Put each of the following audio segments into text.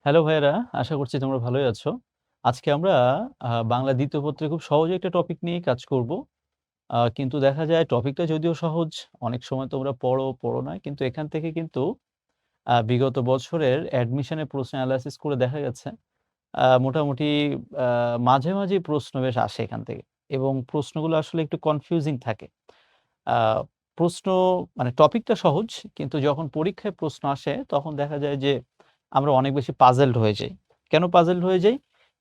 Hello ভাইয়েরা, আশা করছি তোমরা ভালোই আছো। আজকে আমরা বাংলা দ্বিতীয় পত্রে খুব সহজ একটা টপিক নিয়েই কাজ করব। কিন্তু দেখা যায় টপিকটা যদিও সহজ, অনেক সময় তোমরা পড়ো না। কিন্তু এখান থেকে কিন্তু বিগত বছরের অ্যাডমিশনের প্রশ্ন এনালাইসিস করে দেখা গেছে মোটামুটি আ মাঝে প্রশ্ন বেশ আসে এখান থেকে এবং প্রশ্নগুলো আসলে একটু কনফিউজিং থাকে। আ প্রশ্ন মানে টপিকটা সহজ, কিন্তু যখন পরীক্ষায় প্রশ্ন আসে তখন দেখা যায় যে আমরা অনেক বেশি পাজলড হয়ে যাই। কেন পাজলড হয়ে যাই?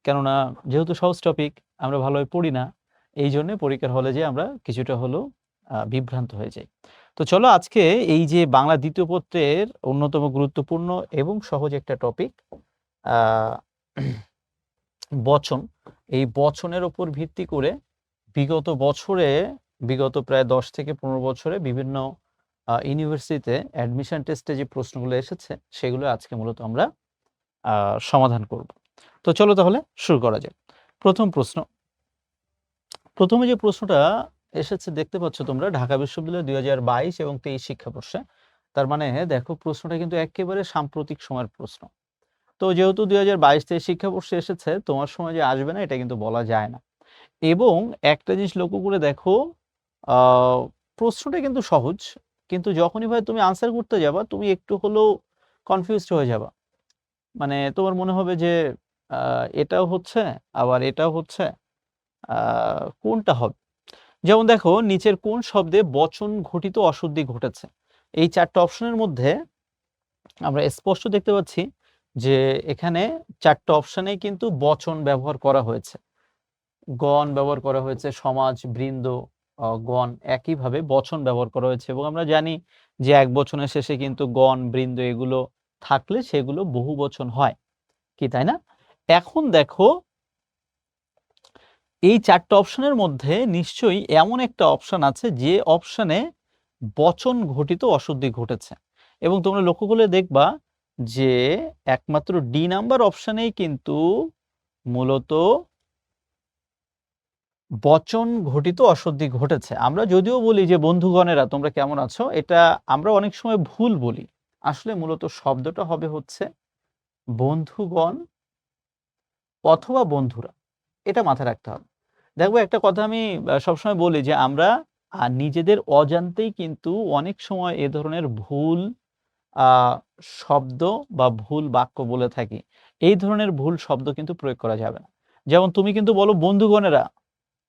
কেননা যেহেতু সহজ টপিক আমরা ভালোভাবে পড়ি না। এইজন্যে পরীক্ষার হলে যেয়ে আমরা কিছুটা হলেও বিভ্রান্ত হয়ে যাই। তো চলো আজকে এই যে বাংলা দ্বিতীয় পত্রের অন্যতম গুরুত্বপূর্ণ এবং সহজ একটা টপিক আ বচন। এই বচনের উপর ভিত্তি করে বিগত বছরে, বিগত প্রায় ১০ থেকে ১৫ বছরে বিভিন্ন ইউনিভার্সিটিতে অ্যাডমিশন টেস্টে যে প্রশ্নগুলো এসেছে, সেগুলো আজকে মূলত আমরা সমাধান করব। তো চলো তাহলে শুরু করা যাক। ১ম প্রশ্ন। ১ম এ যে প্রশ্নটা এসেছে দেখতে পাচ্ছ তোমরা, ঢাকা বিশ্ববিদ্যালয় ২০২২ এবং ২৩ শিক্ষাবর্ষে। তার মানে দেখো প্রশ্নটা কিন্তু এক্কেবারে সাম্প্রতিক সময়ের প্রশ্ন। তো যেহেতু ২০২২-২৩ শিক্ষাবর্ষে এসেছে, তোমার সময় যে আসবে না এটা কিন্তু বলা যায় না। এবং একটা জিনিস লক্ষ্য করে দেখো, আ প্রশ্নটা কিন্তু সহজ। কিন্তু যখনই ভাই তুমি আনসার করতে যাবা, তুমি একটু হলেও কনফিউজড হয়ে যাবা। মানে তোমার মনে হবে যে আ এটাও হচ্ছে, আবার এটাও হচ্ছে। আ কোনটা হবে? যেমন দেখো নিচের কোন শব্দে বচন ঘটিত অশুদ্ধি ঘটেছে? এই ৪ টা অপশনের মধ্যে আমরা স্পষ্ট দেখতে পাচ্ছি যে এখানে ৪ টা অপশনেই কিন্তু বচন ব্যবহার করা হয়েছে। গণ ব্যবহার করা হয়েছে, সমাজ, বৃন্দ, গণ একইভাবে বচন ব্যবহার করা হয়েছে এবং আমরা জানি যে এক বচনের শেষে কিন্তু গণ, বৃন্দ এগুলো থাকলে সেগুলো বহুবচন হয়। কি তাই না? এখন দেখো এই ৪ টা অপশনের মধ্যে নিশ্চয়ই এমন একটা অপশন আছে যে অপশনে বচন ঘটিত অশুদ্ধি ঘটেছে। এবং তোমরা লক্ষ্য করলে দেখবা যে একমাত্র ডি নাম্বার অপশনেই কিন্তু মূলত বচন ঘটিত অশুদ্ধি ঘটেছে। আমরা যদিও বলি যে বন্ধুগণেরা তোমরা কেমন আছো? এটা আমরা অনেক সময় ভুল বলি। আসলে মূলত শব্দটা হবে হচ্ছে বন্ধুগণ অথবা বন্ধুরা। এটা মাথায় রাখতে হবে। দেখো একটা কথা আমি সবসময় বলি যে আমরা নিজেদের অজান্তেই কিন্তু অনেক সময় এ ধরনের ভুল আ শব্দ বা ভুল বাক্য বলে থাকি। এই ধরনের ভুল শব্দ কিন্তু প্রয়োগ করা যাবে না। যেমন তুমি কিন্তু বলো বন্ধুগণেরা,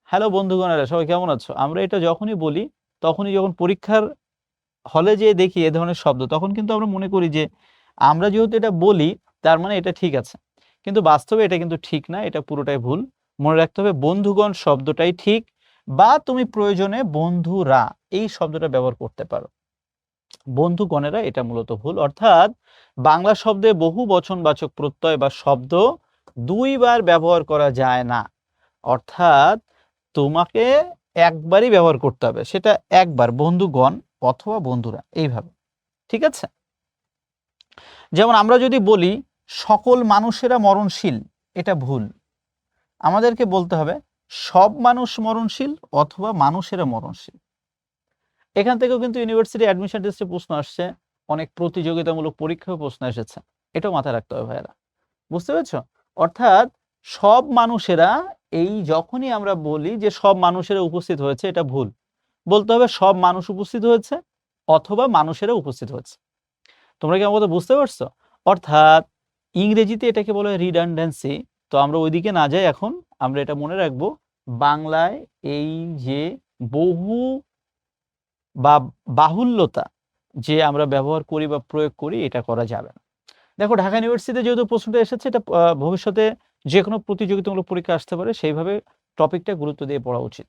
হ্যালো বন্ধুগণেরা সবাই কেমন আছো? আমরা এটা যখনই বলি, তখনই যখন পরীক্ষার হলে যেয়ে দেখি এ ধরনের শব্দ, তখন কিন্তু আমরা মনে করি যে আমরা যেহেতু এটা বলি তার মানে এটা ঠিক আছে। কিন্তু বাস্তবে এটা কিন্তু ঠিক না, এটা পুরোটাই ভুল। মনে রাখতে হবে বন্ধুগণ শব্দটাই ঠিক, বা তুমি প্রয়োজনে বন্ধুরা এই শব্দটা ব্যবহার করতে পারো। বন্ধুগণেরা এটা মূলত ভুল। অর্থাৎ বাংলা শব্দে বহু বচনবাচক প্রত্যয় বা শব্দ ২ বার ব্যবহার করা যায় না। অর্থাৎ তোমাকে একবারই ব্যবহার করতে হবে। সেটা একবার বন্ধুগণ অথবা বন্ধুরা এইভাবে। ঠিক আছে? যেমন আমরা যদি বলি সকল মানুষেরা মরণশীল, এটা ভুল। আমাদেরকে বলতে হবে সব মানুষ মরণশীল অথবা মানুষেরা মরণশীল। এখান থেকেও কিন্তু ইউনিভার্সিটি অ্যাডমিশন টেস্টে প্রশ্ন আসছে, অনেক প্রতিযোগিতামূলক পরীক্ষায়ও প্রশ্ন এসেছে। এটাও মাথায় রাখতে হবে ভাইয়েরা। বুঝতে পেরেছো? অর্থাৎ সব মানুষেরা, এই যখনই আমরা বলি যে সব মানুষেরা উপস্থিত হয়েছে, এটা ভুল। বলতে হবে সব মানুষ উপস্থিত হয়েছে অথবা মানুষেরা উপস্থিত হয়েছে। তোমরা কি আমার কথা বুঝতে পারছো? অর্থাৎ ইংরেজিতে এটাকে বলা হয় রিডান্ডেন্সি। তো আমরা ওইদিকে না যাই এখন, আমরা এটা মনে রাখবো বাংলায় এই যে বহু বা বাহুল্যতা যে আমরা ব্যবহার করি বা প্রয়োগ করি, এটা করা যাবে না। দেখো ঢাকা ইউনিভার্সিটিতে যেহেতু প্রশ্নটা এসেছে, এটা ভবিষ্যতে যেকোনো প্রতিযোগিতামূলক পরীক্ষা আসতে পারে, সেইভাবে টপিকটা গুরুত্ব দিয়ে পড়া উচিত।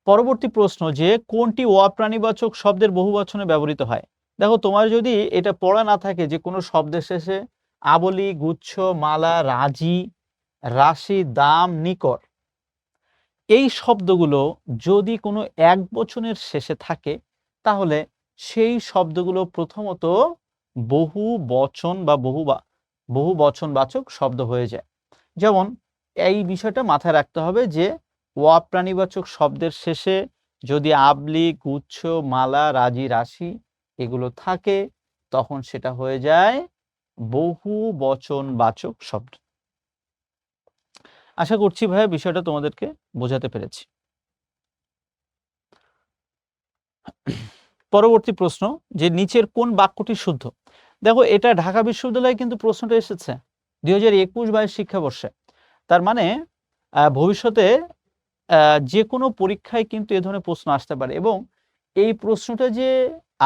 পরবর্তী প্রশ্ন যে কোনটি অপ্রাণীবাচক শব্দের বহুবচনে ব্যবহৃত হয়? দেখো তোমার যদি এটা পড়া না থাকে যে কোনো শব্দের শেষে আবলি, গুচ্ছ, মালা, রাজি, রাশি, দাম, নিকর, এই শব্দগুলো যদি কোনো একবচনের শেষে থাকে, তাহলে সেই শব্দগুলো প্রথমত বহু বচন বা বহু বচনবাচক শব্দ হয়ে যায়। যেমন এই বিষয়টা মাথায় রাখতে হবে যে অপ্রাণীবাচক শব্দের শেষে যদি আবলি, গুচ্ছ, মালা, রাজি, রাশি এগুলো থাকে, তখন সেটা হয়ে যায় বহু বচনবাচক শব্দ। আশা করছি ভাইয়া বিষয়টা তোমাদেরকে বোঝাতে পেরেছি। পরবর্তী প্রশ্ন, যে নিচের কোন বাক্যটি শুদ্ধ? দেখো, এটা ঢাকা বিশ্ববিদ্যালয়ে কিন্তু প্রশ্নটা এসেছে 2021-22 শিক্ষাবর্ষে। তার মানে ভবিষ্যতে যে কোনো পরীক্ষায় কিন্তু এ ধরনের প্রশ্ন আসতে পারে, এবং এই প্রশ্নটা যে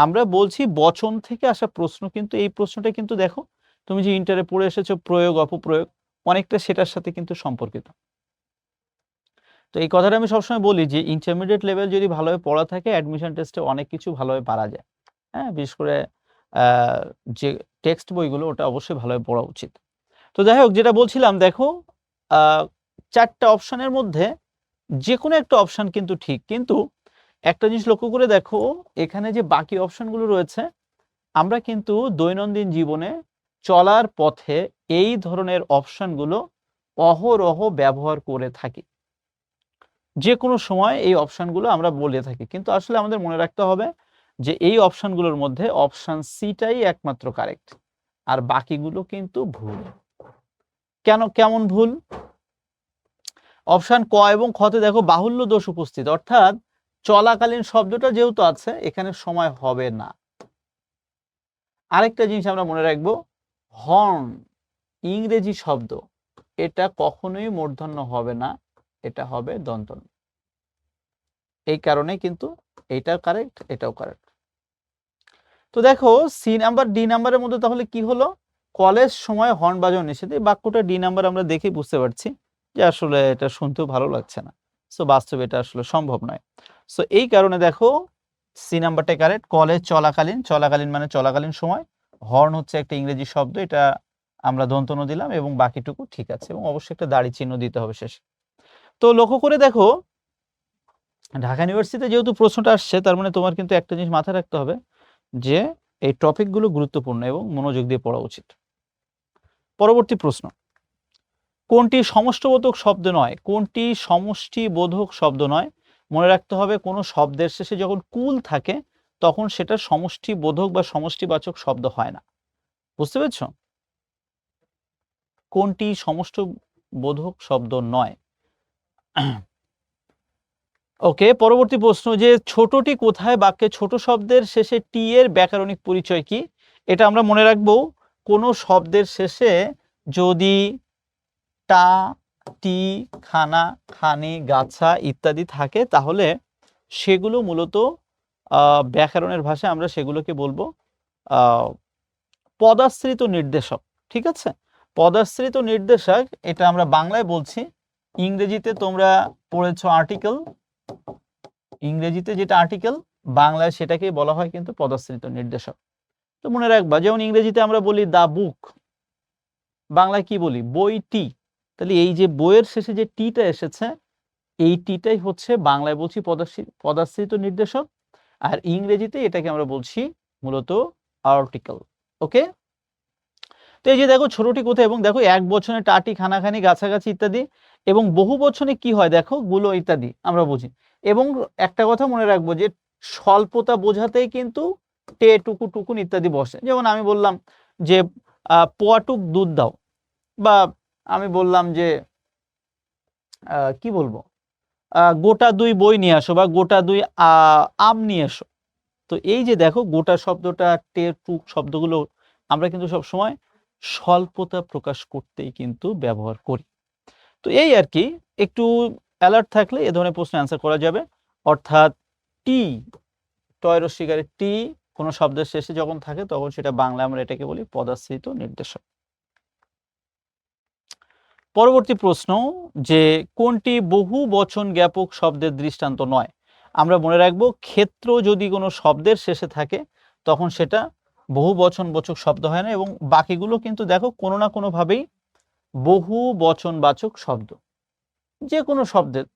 আমরা বলছি বচন থেকে আসা প্রশ্ন, কিন্তু এই প্রশ্নটা কিন্তু দেখো তুমি যে ইন্টারে পড়ে এসেছো প্রয়োগ অপপ্রয়োগ, অনেকটা সেটার সাথে কিন্তু সম্পর্কিত। তো এই কথাটা আমি সবসময় বলি যে ইন্টারমিডিয়েট লেভেল যদি ভালোভাবে পড়া থাকে, অ্যাডমিশন টেস্টে অনেক কিছু ভালোভাবে পারা যায়। হ্যাঁ, বিশেষ করে যে টেক্সট বইগুলো ওটা অবশ্যই ভালোভাবে পড়া উচিত। তো যাই হোক, যেটা বলছিলাম, দেখো 4টা অপশনের মধ্যে যে কোনো একটা অপশন কিন্তু ঠিক, কিন্তু একটা জিনিস লক্ষ্য করে দেখো, এখানে যে বাকি অপশনগুলো রয়েছে, আমরা কিন্তু দৈনন্দিন জীবনে চলার পথে এই ধরনের অপশনগুলো অহরহ ব্যবহার করে থাকি। যে কোনো সময় এই অপশনগুলো আমরা বলে থাকি, কিন্তু আসলে আমাদের মনে রাখতে হবে যে এই অপশনগুলোর মধ্যে অপশন সিটাই একমাত্র কারেক্ট, আর বাকিগুলো কিন্তু ভুল। কেমন ভুল? অপশন ক এবং খতে দেখো বাহুল্য দোষ উপস্থিত, অর্থাৎ চলাকালীন শব্দটা যেহেতু আছে, এখানে সময় হবে না। আরেকটা জিনিস আমরা মনে রাখবো, হর্ন ইংরেজি শব্দ, এটা কখনোই মূর্ধন্য হবে না, এটা হবে দন্তন্য। এই কারণে কিন্তু এইটা কারেক্ট, এটাও কারেক্ট। তো দেখো সি নাম্বার ডি নাম্বারের মধ্যে তাহলে কি হলো? কলেজ সময় হর্ন বাজানো নিষেধ। এই বাক্যটা ডি নাম্বার আমরা দেখে বুঝতে পারছি যে আসলে এটা শুনতেও ভালো লাগছে না, সো বাস্তবে এটা আসলে সম্ভব নয়। সো এই কারণে দেখো সি নাম্বারটা কারেক্ট। কলেজ চলাকালীন মানে চলাকালীন সময়, হর্ন হচ্ছে একটা ইংরেজি শব্দ, এটা আমরা দন্তন্য দিলাম, এবং বাকিটুকু ঠিক আছে, এবং অবশ্যই একটা দাড়ি চিহ্ন দিতে হবে শেষে। তো লক্ষ্য করে দেখো, ঢাকা ইউনিভার্সিটিতে যেহেতু প্রশ্নটা আসছে, তার মানে তোমার কিন্তু একটা জিনিস মাথায় রাখতে হবে যে এই টপিকগুলো গুরুত্বপূর্ণ এবং মনোযোগ দিয়ে পড়া উচিত। পরবর্তী প্রশ্ন, কোনটি সমষ্টিবোধক শব্দ নয়? কোনটি সমষ্টিবোধক শব্দ নয়? মনে রাখতে হবে, কোনো শব্দের শেষে যখন কুল থাকে তখন সেটা সমষ্টিবোধক বা সমষ্টিবাচক শব্দ হয় না। বুঝতে পেরেছ? কোনটি সমষ্টিবোধক শব্দ নয়? ওকে, পরবর্তী প্রশ্ন, যে ছোটটি কোথায় বাক্যে ছোট শব্দের শেষে টি এর ব্যাকরণিক পরিচয় কি? এটা আমরা মনে রাখবো, কোনো শব্দের শেষে যদি টা, টি, খানা, খানি, গাছা ইত্যাদি থাকে, তাহলে সেগুলো মূলত ব্যাকরণের ভাষায় আমরা সেগুলোকে বলবো পদাশ্রিত নির্দেশক। ঠিক আছে, পদাশ্রিত নির্দেশক, এটা আমরা বাংলায় বলছি। ইংরেজিতে তোমরা পড়েছো আর্টিকেল, ইংরেজিতে যেটা আর্টিকেল, বাংলায় সেটাকে বলা হয় কিন্তু পদাশ্রিত নির্দেশক। তো মনে রাখবা, যেমন ইংরেজিতে আমরা বলি দা বুক, বাংলায় কি বলি? বইটি। তাহলে এই যে বইয়ের শেষে যে টিটা এসেছে, এই টিটাই হচ্ছে বাংলায় বলছি পদাশ্রিত নির্দেশক, আর ইংরেজিতে এটাকে আমরা বলছি মূলত আর্টিকেল। ওকে, তো এই যে দেখো ছোটটি কোথায়, এবং দেখো এক বচনে টাটি, খানাখানি, গাছাগাছি ইত্যাদি, এবং বহু বচনে কি হয় দেখো গুলো ইত্যাদি আমরা বুঝি। এবং একটা কথা মনে রাখবো যে স্বল্পতা বোঝাতেই কিন্তু টে, টুকু, টুকুন ইত্যাদি বসে। যেমন আমি বললাম যে পোয়াটুক দুধ দাও, বা আমি বললাম যে কি বলবো, গোটা 2 বই নিয়ে আসো, বা গোটা 2 আম নিয়ে এসো। তো এই যে দেখো গোটা শব্দটা, টে, টুক শব্দগুলো আমরা কিন্তু সব সময় স্বল্পতা প্রকাশ করতেই কিন্তু ব্যবহার করি। তো এই আর কি, একটু অ্যালার্ট থাকলে এ ধরনের প্রশ্ন অ্যান্সার করা যাবে। অর্থাৎ টি, টয় রস্বীকারে টি কোনো শব্দের শেষে যখন থাকে তখন সেটা বাংলায় আমরা এটাকে বলি পদাশ্রিত নির্দেশক। পরবর্তী প্রশ্ন, যে কোনটি বহু বচন জ্ঞাপক শব্দের দৃষ্টান্ত নয়? আমরা মনে রাখবো, ক্ষেত্র যদি কোনো শব্দের শেষে থাকে তখন সেটা বহু বচনবাচক শব্দ হয় না, এবং বাকিগুলো কিন্তু দেখো কোনো না কোনো ভাবেই বহু বচনবাচক শব্দ। যে কোনো শব্দের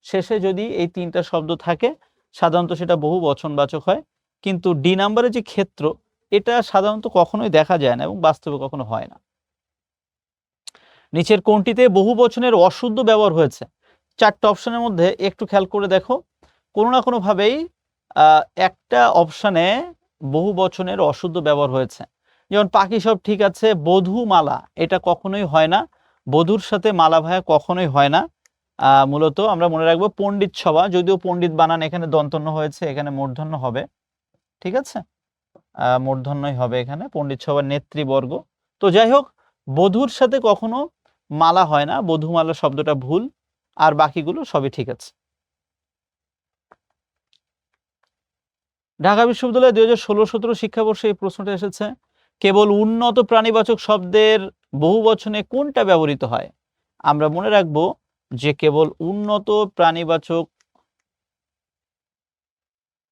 শেষে যদি এই 3টা শব্দ থাকে, সাধারণত সেটা বহু বচনবাচক হয়। কিন্তু ডি নাম্বারে যে ক্ষেত্র, এটা সাধারণত কখনোই দেখা যায় না এবং বাস্তবে কখনো হয় না। নিচের কোনটিতে বহু বচনের অশুদ্ধ ব্যবহার হয়েছে? 4টা অপশনের মধ্যে একটু খেয়াল করে দেখো, কোনো না কোনো ভাবেই একটা অপশনে বহু বচনের অশুদ্ধ ব্যবহার হয়েছে। যেমন পাখি সব ঠিক আছে, বধূ মালা এটা কখনোই হয় না, বধূর সাথে মালা ভায়া কখনোই হয় না। মূলত আমরা মনে রাখবো পণ্ডিত সভা, যদিও পণ্ডিত বানান এখানে দন্তন্য হয়েছে, এখানে মূর্ধন্য হবে, ঠিক আছে, মূর্ধন্যই হবে এখানে, পণ্ডিত সভার নেতৃবর্গ। তো যাই হোক, বধূর সাথে কখনো মালা হয় না, বধূমালা শব্দটা ভুল, আর বাকিগুলো সবই ঠিক আছে। ঢাকা বিশ্ববিদ্যালয়ে 2016-17 শিক্ষাবর্ষে এই প্রশ্নটা এসেছে, কেবল উন্নত প্রাণীবাচক শব্দের বহুবচনে কোনটা ব্যবহৃত হয়? আমরা মনে রাখবো যে কেবল উন্নত প্রাণীবাচক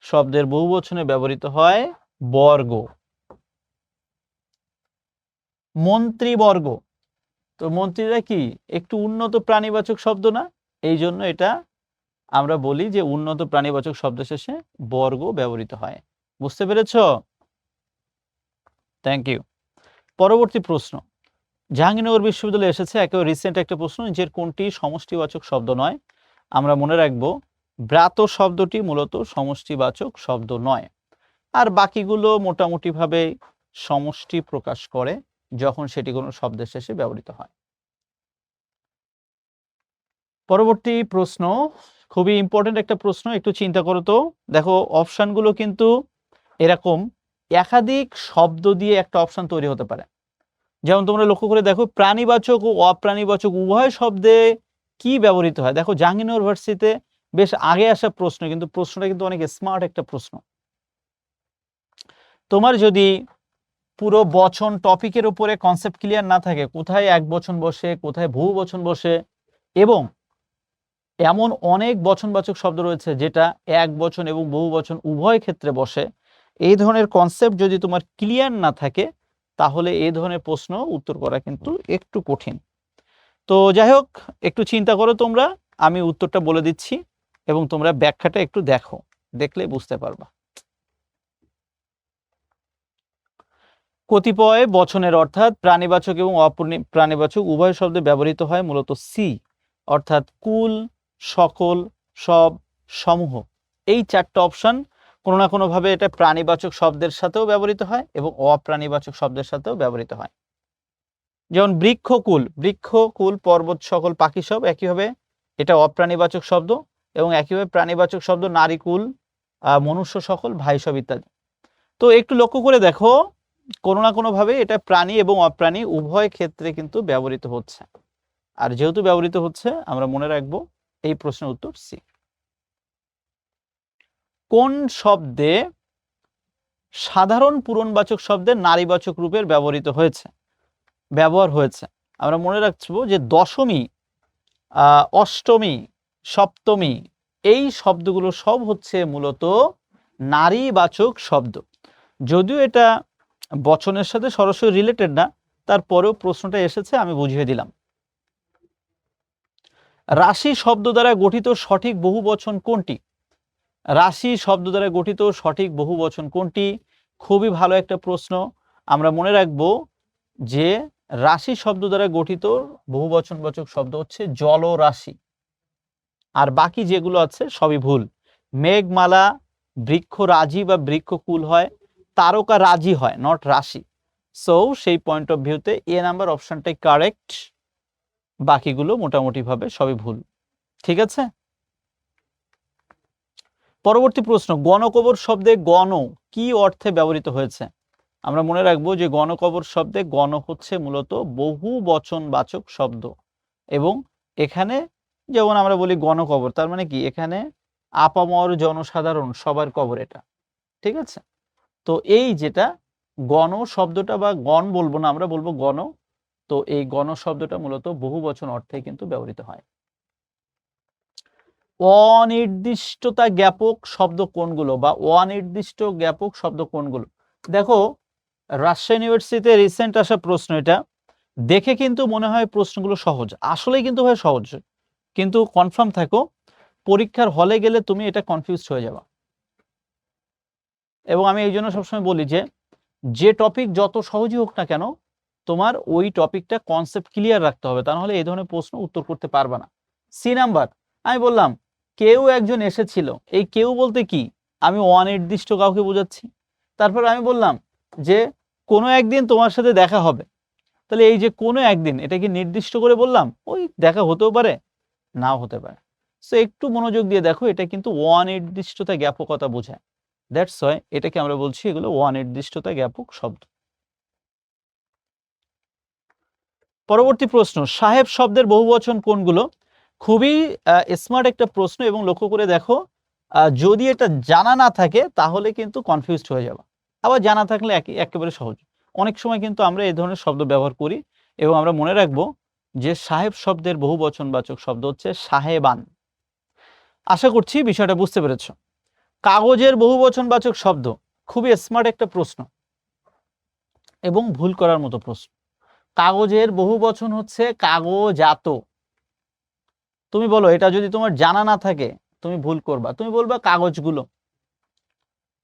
শব্দের বহুবচনে ব্যবহৃত হয় বর্গ, মন্ত্রীবর্গ। তো মন্ত্রীরা কি একটু উন্নত প্রাণীবাচক শব্দ না? এই জন্য এটা আমরা বলি যে উন্নত প্রাণীবাচক শব্দ শেষে বর্গ ব্যবহৃত হয়। বুঝতে পেরেছ? Thank you. পরবর্তী প্রশ্ন, জাহাঙ্গীরনগর বিশ্ববিদ্যালয়ে এসেছে একেবারে রিসেন্ট একটা প্রশ্ন, যে কোনটি সমষ্টিবাচক শব্দ নয়? আমরা মনে রাখবো ব্রাত শব্দটি মূলত সমষ্টিবাচক শব্দ নয়, আর বাকিগুলো মোটামুটিভাবে সমষ্টি প্রকাশ করে যখন সেটি কোনো শব্দের শেষে ব্যবহৃত হয়। পরবর্তী প্রশ্ন খুবই ইম্পর্টেন্ট একটা প্রশ্ন, একটু চিন্তা করো তো। দেখো অপশানগুলো কিন্তু এরকম একাধিক শব্দ দিয়ে একটা অপশান তৈরি হতে পারে। যেমন তোমরা লক্ষ্য করে দেখো, প্রাণীবাচক ও অপ্রাণীবাচক উভয় শব্দে কি ব্যবহৃত হয়। দেখো জাহাঙ্গীরনগর ইউনিভার্সিটিতে বেশ আগে আসা প্রশ্ন, কিন্তু প্রশ্নটা কিন্তু অনেক স্মার্ট একটা প্রশ্ন। তোমার যদি পুরো বচন টপিকের উপরে কনসেপ্ট ক্লিয়ার না থাকে, কোথায় এক বচন বসে, কোথায় বহু বচন বসে, এবং এমন অনেক বচনবাচক শব্দ রয়েছে যেটা এক বচন এবং বহু বচন উভয় ক্ষেত্রে বসে, এই ধরনের কনসেপ্ট যদি তোমার ক্লিয়ার না থাকে, তাহলে এই ধরনের প্রশ্ন উত্তর করা কিন্তু একটু কঠিন। তো যাই হোক, একটু চিন্তা করো তোমরা, আমি উত্তরটা বলে দিচ্ছি এবং তোমরা ব্যাখ্যাটা একটু দেখো, দেখলে বুঝতে পারবা। কতিপয় বচনের অর্থাৎ প্রাণীবাচক এবং অপ্রাণীবাচক উভয় শব্দে ব্যবহৃত হয় মূলত সি, অর্থাৎ কুল, সকল, সব, সমূহ। এই চারটা অপশন কোনো না কোনোভাবে এটা প্রাণীবাচক শব্দের সাথেও ব্যবহৃত হয় এবং অপ্রাণীবাচক শব্দের সাথেও ব্যবহৃত হয়। যেমন বৃক্ষকুল, বৃক্ষকুল পর্বত, সকল, পাখি সব, একইভাবে এটা অপ্রাণীবাচক শব্দ, এবং একইভাবে প্রাণীবাচক শব্দ নারীকুল, মনুষ্য সকল, ভাই সব ইত্যাদি। তো একটু লক্ষ্য করে দেখো, কোনো না কোনোভাবে এটা প্রাণী এবং অপ্রাণী উভয় ক্ষেত্রে কিন্তু ব্যবহৃত হচ্ছে, আর যেহেতু ব্যবহৃত হচ্ছে আমরা মনে রাখবো এই প্রশ্নের উত্তর সি। কোন শব্দে সাধারণ পূরণবাচক শব্দের নারীবাচক রূপের ব্যবহার হয়েছে? আমরা মনে রাখবো যে দশমী, অষ্টমী, সপ্তমী, এই শব্দগুলো সব হচ্ছে মূলত নারীবাচক শব্দ। যদিও এটা বচনের সাথে সরাসরি রিলেটেড না, তারপরেও প্রশ্নটা এসেছে, আমি বুঝিয়ে দিলাম। রাশি শব্দ দ্বারা গঠিত সঠিক বহুবচন কোনটি? রাশি শব্দ দ্বারা গঠিত সঠিক বহুবচন কোনটি? খুবই ভালো একটা প্রশ্ন। আমরা মনে রাখবো যে রাশি শব্দ দ্বারা গঠিত বহুবচনবাচক শব্দ হচ্ছে জলরাশি, আর বাকি যেগুলো আছে সবই ভুল। মেঘমালা বৃক্ষরাজি বা বৃক্ষকুল হয়, তারকা রাজি হয়, নট রাশি। সো সেই পয়েন্ট অফ ভিউতে এ নাম্বার অপশনটাই কারেক্ট, বাকিগুলো মোটামুটি ভাবে সবই ভুল। ঠিক আছে, পরবর্তী প্রশ্ন, গণকবর শব্দে গণ কি অর্থে ব্যবহৃত হয়েছে? আমরা মনে রাখবো যে গণকবর শব্দে গণ হচ্ছে মূলত বহু বচনবাচক শব্দ, এবং এখানে যেমন আমরা বলি গণকবর, তার মানে কি এখানে আপামর জনসাধারণ সবার কবর, এটা ঠিক আছে। তো এই যেটা গণ শব্দটা, বা গণ বলবো না, আমরা বলবো গণ, তো এই গণ শব্দটা মূলত বহু বচন অর্থে কিন্তু ব্যবহৃত হয়। অনির্দিষ্টতা জ্ঞাপক শব্দ কোনগুলো, বা অনির্দিষ্ট জ্ঞাপক শব্দ কোনগুলো? দেখো রাজশাহী ইউনিভার্সিটিতে রিসেন্ট আসা প্রশ্ন, এটা দেখে কিন্তু মনে হয় প্রশ্নগুলো সহজ, আসলেই কিন্তু হয় সহজ, কিন্তু কনফার্ম থাকো পরীক্ষার হলে গেলে তুমি এটা কনফিউজড হয়ে যাবে। এবং আমি এই জন্য সবসময় বলি যে টপিক যত সহজই হোক না কেন, তোমার ওই টপিকটা কনসেপ্ট ক্লিয়ার রাখতে হবে, তা নাহলে এই ধরনের প্রশ্ন উত্তর করতে পারবে না। সি নাম্বার, আমি বললাম কেউ একজন এসেছিল, এই কেউ বলতে কি, আমি অনির্দিষ্ট কাউকে বোঝাচ্ছি। তারপর আমি বললাম যে কোনো একদিন তোমার সাথে দেখা হবে, তাহলে এই যে কোনো একদিন, এটা কি নির্দিষ্ট করে বললাম? ওই দেখা হতেও পারে, নাও হতে পারে। সো একটু মনোযোগ দিয়ে দেখো, এটা কিন্তু অনির্দিষ্টতা জ্ঞাপকতা বোঝায়। দ্যাটস ওয়াই এটাকে আমরা বলছি এগুলো অনির্দিষ্টতা জ্ঞাপক শব্দ। পরবর্তী প্রশ্ন, সাহেব শব্দের বহুবচন কোনগুলো? খুবই স্মার্ট একটা প্রশ্ন, এবং লক্ষ্য করে দেখো, যদি এটা জানা না থাকে তাহলে কিন্তু কনফিউজড হয়ে যাবে, আবার জানা থাকলে একেবারে সহজ। অনেক সময় কিন্তু আমরা এই ধরনের শব্দ ব্যবহার করি, এবং আমরা মনে রাখবো যে সাহেব শব্দের বহুবচনবাচক শব্দ হচ্ছে সাহেবান। আশা করছি বিষয়টা বুঝতে পেরেছ। কাগজের বহুবচনবাচক শব্দ, খুবই স্মার্ট একটা প্রশ্ন এবং ভুল করার মতো প্রশ্ন। কাগজের বহুবচন হচ্ছে কাগজাত। তুমি বলো, এটা যদি তোমার জানা না থাকে তুমি ভুল করবা, তুমি বলবা কাগজগুলো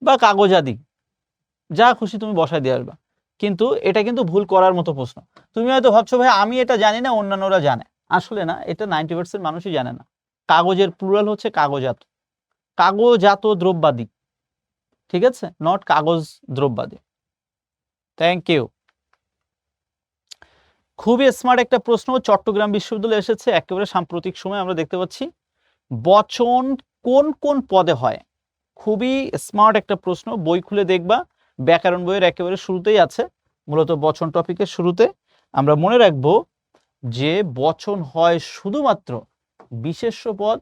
বা কাগজাদি, যা খুশি তুমি বসায় দিয়ে আসবা, কিন্তু এটা কিন্তু ভুল করার মতো প্রশ্ন। তুমি হয়তো ভাবছো ভাই আমি এটা জানি না, অন্যান্যরা জানে। আসলে না, এটা 90% মানুষই জানে না। কাগজের প্লুরাল হচ্ছে কাগজাত, কাগজাত দ্রব্যাদি, ঠিক আছে, নট কাগজ দ্রব্যাদি। Thank you. খুবই স্মার্ট একটা প্রশ্ন, চট্টগ্রাম বিশ্ববিদ্যালয়ে এসেছে একেবারে সাম্প্রতিক সময়। আমরা দেখতে পাচ্ছি বচন কোন কোন পদে হয়। খুবই স্মার্ট একটা প্রশ্ন, বই খুলে দেখবা, ব্যাকরণ বইয়ের একেবারে শুরুতেই আছে, মূলত বচন টপিকের শুরুতে। আমরা মনে রাখবো যে বচন হয় শুধুমাত্র বিশেষ্য পদ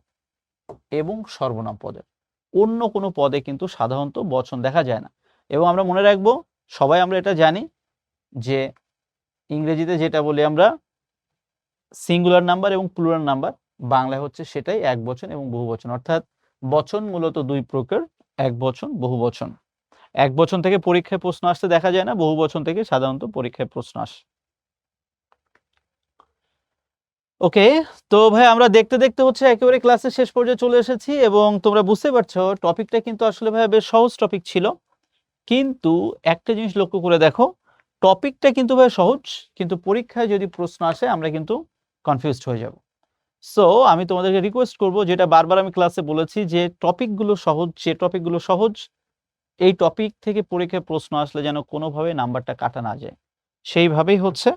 এবং সর্বনাম পদে, অন্য কোনো পদে কিন্তু সাধারণত বচন দেখা যায় না। এবং আমরা মনে রাখবো, সবাই আমরা এটা জানি যে ইংরেজিতে যেটা বলি আমরা সিঙ্গুলার নাম্বার এবং প্লুরাল নাম্বার, বাংলায় হচ্ছে সেটাই একবচন এবং বহুবচন। অর্থাৎ বচন মূলত দুই প্রকার, একবচন, বহুবচন। একবচন থেকে পরীক্ষায় প্রশ্ন আসতে দেখা যায় না, বহুবচন থেকে সাধারণত পরীক্ষায় প্রশ্ন আসে। ওকে, তো ভাই আমরা দেখতে দেখতে হচ্ছে একেবারে ক্লাসের শেষ পর্যায়ে চলে এসেছি, এবং তোমরা বুঝতে পারছো টপিকটা কিন্তু আসলে ভাই বেশ সহজ টপিক ছিল। কিন্তু একটা জিনিস লক্ষ্য করে দেখো, টপিকটা কিন্তু ভাই সহজ, কিন্তু পরীক্ষায় যদি প্রশ্ন আসে আমরা কিন্তু কনফিউজড হয়ে যাব। সো আমি তোমাদেরকে রিকোয়েস্ট করব, যেটা বারবার আমি ক্লাসে বলেছি, যে টপিকগুলো সহজ, যে টপিকগুলো সহজ, এই টপিক থেকে পরীক্ষায় প্রশ্ন আসলে যেন কোনোভাবে নাম্বারটা কাটা না যায়, সেইভাবেই হচ্ছে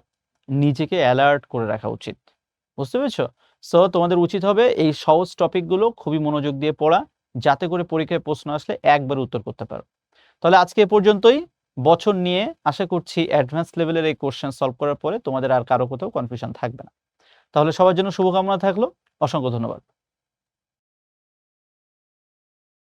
নিজেকে অ্যালার্ট করে রাখা উচিত। বুঝতে পেরেছো? সো তোমাদের উচিত হবে এই সহজ টপিকগুলো খুবই মনোযোগ দিয়ে পড়া, যাতে করে পরীক্ষায় প্রশ্ন আসলে একবার উত্তর করতে পারো। তাহলে আজকে এ পর্যন্তই। বছর নিয়ে আশা করছি অ্যাডভান্স লেভেলের এই কোশ্চেন সলভ করার পরে তোমাদের আর কারো কোথাও কনফিউশন থাকবে না। তাহলে সবার জন্য শুভকামনা থাকলো, অসংখ্য ধন্যবাদ।